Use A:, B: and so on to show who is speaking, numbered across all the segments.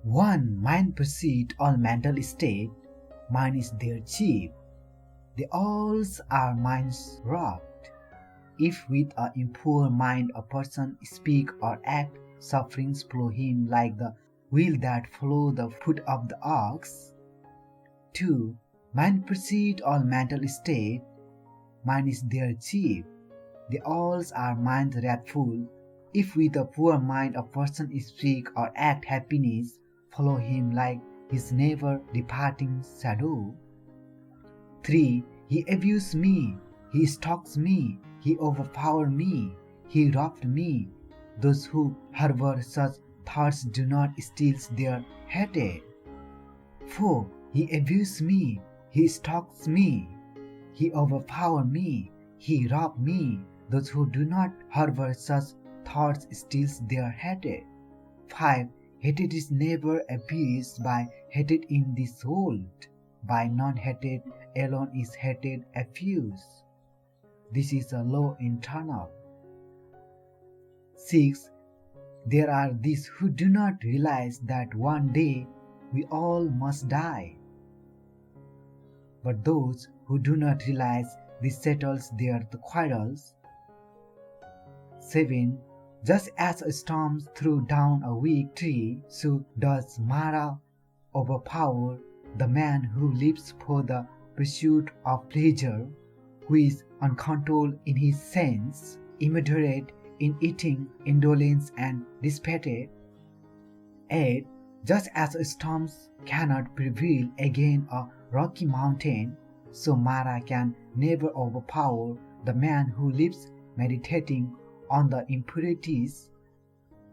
A: One mind perceives all mental state, mind is their chief. They all are minds wrapped. If with a impure mind a person speak or act, sufferings follow him like the wheel that follow the foot of the ox. 2. Mind perceives all mental state, mind is their chief. They all are minds wrathful. If with a poor mind a person speak or act, happiness follow him like his never departing shadow. 3. He abused me, he stalks me, he overpowered me, he robbed me. Those who harbor such thoughts do not steal their hatred. 4. He abused me, he stalks me, he overpowered me, he robbed me. Those who do not harbor such thoughts steal their hatred. 5. Hatred is never appeased by hatred in this world. By non-hatred alone is hatred appeased. This is a law internal. 6. There are these who do not realize that one day we all must die. But those who do not realize this settles their quarrels. 7. Just as a storm threw down a weak tree, so does Mara overpower the man who lives for the pursuit of pleasure, who is uncontrolled in his sense, immoderate in eating, indolence and dissipate. 8. Just as storms cannot prevail against a rocky mountain, so Mara can never overpower the man who lives meditating on the impurities,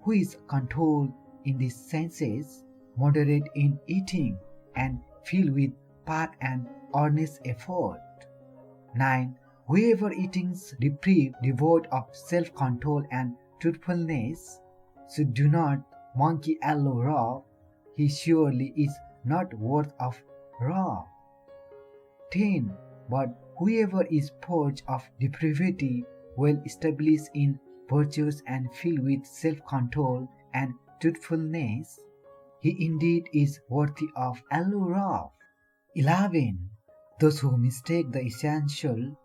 A: who is controlled in the senses, moderate in eating, and filled with path and earnest effort. 9. Whoever eatings depraved, devoid of self-control and truthfulness, so do not monkey allow raw, he surely is not worth of raw. 10. But whoever is purged of depravity, well established in virtues and filled with self-control and truthfulness, he indeed is worthy of Allah. 11. Those who mistake the essential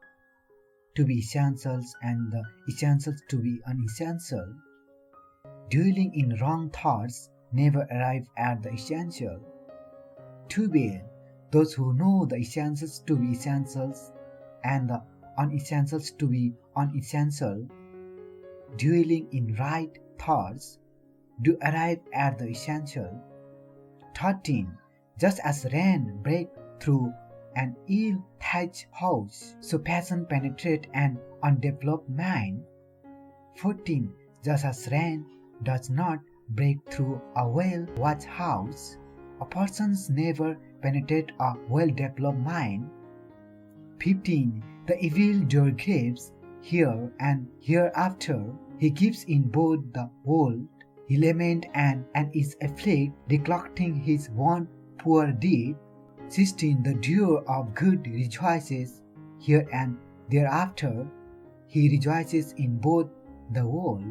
A: to be essentials and the essentials to be unessential, dwelling in wrong thoughts, never arrive at the essential. 12. Those who know the essentials to be essentials and the unessentials to be unessential, dwelling in right thoughts, do arrive at the essential. 13. Just as rain breaks through an ill-thatched house, so passion penetrates an undeveloped mind. 14. Just as rain does not break through a well-watched house, a person's never penetrate a well-developed mind. 15. The evildoer gives here and hereafter. He gives in both the world. He laments and is afflicted, recollecting his one poor deed. 16. The doer of good rejoices here and thereafter. He rejoices in both the world.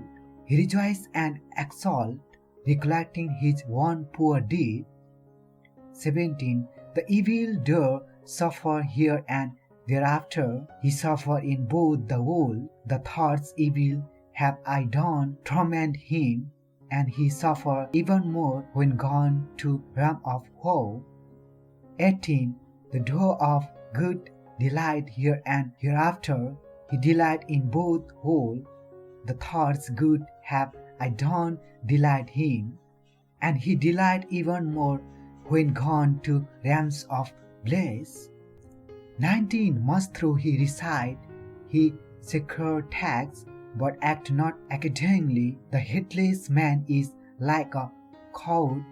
A: He rejoices and exalts, recollecting his one poor deed. 17. The evildoer suffers here and thereafter. He suffers in both the world. The thoughts evil have I done torment him, and he suffers even more when gone to realm of woe. 18. The doer of good delight here and hereafter. He delight in both worlds. The thoughts good have I done delight him, and he delight even more when gone to realms of bliss. 19. Much though he recite, he secure tax, but act not accordingly. The heedless man is like a cow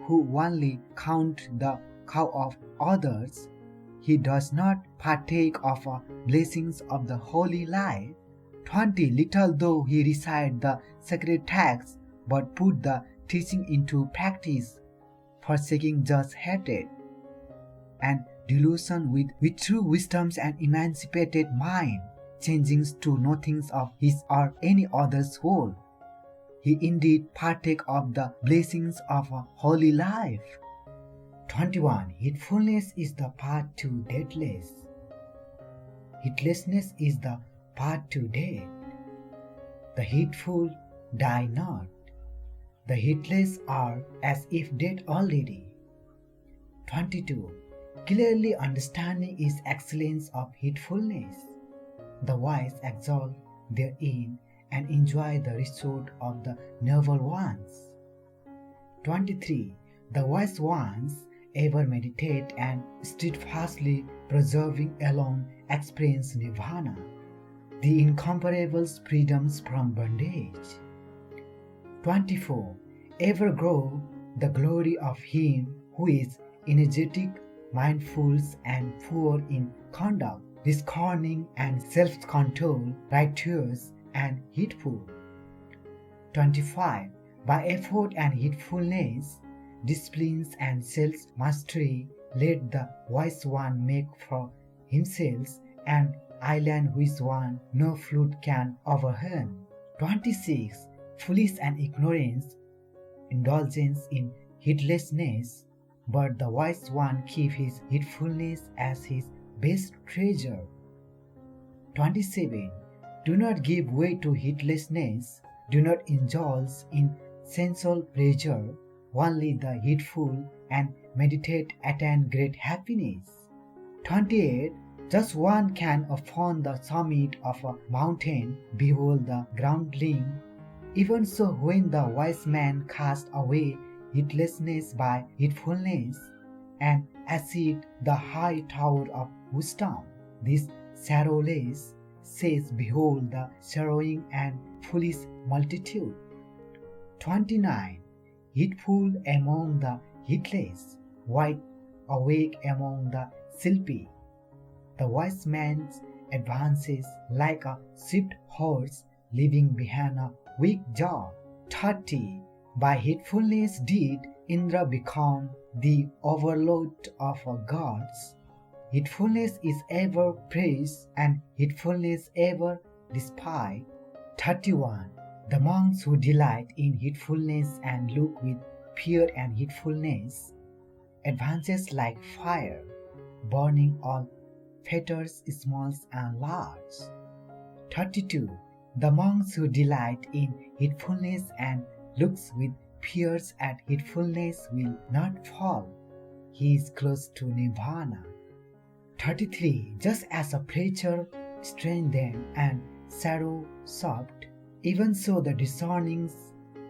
A: who only count the cow of others. He does not partake of the blessings of the holy life. 20. Little though he recite the sacred texts, but put the teaching into practice, forsaking just hatred and delusion with true wisdoms and emancipated mind, changing to nothing of his or any other's world. he indeed partake of the blessings of a holy life. 21. Heedfulness is the path to deathless. Heedlessness is the path to death. The heedful die not. The heedless are as if dead already. 22. Clearly understanding is excellence of heedfulness. The wise exalt therein and enjoy the resort of the noble ones. 23. The wise ones ever meditate and steadfastly preserving alone experience nirvana, the incomparable freedoms from bondage. 24. Ever grow the glory of him who is energetic, mindful, and poor in conduct, discerning and self-control, righteous and heedful. 25. By effort and heedfulness, disciplines and self-mastery, let the wise one make for himself an island which one no flood can overturn. 26. Foolish and ignorance, indulgence in heedlessness, but the wise one keep his heedfulness as his best treasure. 27. Do not give way to heedlessness, do not indulge in sensual pleasure, only the heedful and meditate attain great happiness. 28. Just one can upon the summit of a mountain behold the groundling. Even so, when the wise man cast away heedlessness by heedfulness and ascended the high tower of wisdom, this sorrowless says, behold the sorrowing and foolish multitude. 29. Heedful among the heedless, wide awake among the sleepy. The wise man advances like a swift horse, leaving behind a weak jaw. 30. By heedfulness did Indra become the overlord of gods. Heedfulness is ever praised and heedfulness ever despised. 31. The monks who delight in heedfulness and look with fear and heedfulness advances like fire, burning all fetters small and large. 32. The monks who delight in heedfulness and looks with fears at heedfulness will not fall. He is close to nirvana. 33. Just as a pleasure strengthens and sorrow soft, even so the discerning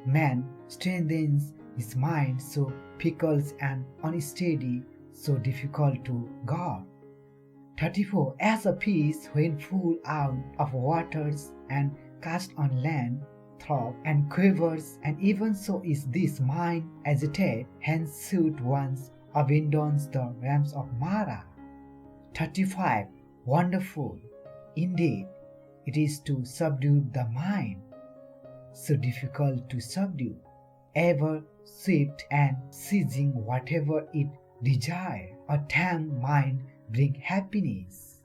A: man strengthens his mind, so fickle and unsteady, so difficult to guard. 34. As a fish when full out of waters and cast on land, throbs and quivers, and even so is this mind agitated, hence should once abandons the realms of Mara. 35. Wonderful, indeed, it is to subdue the mind, so difficult to subdue, ever swift and seizing whatever it desires. A tame mind brings happiness.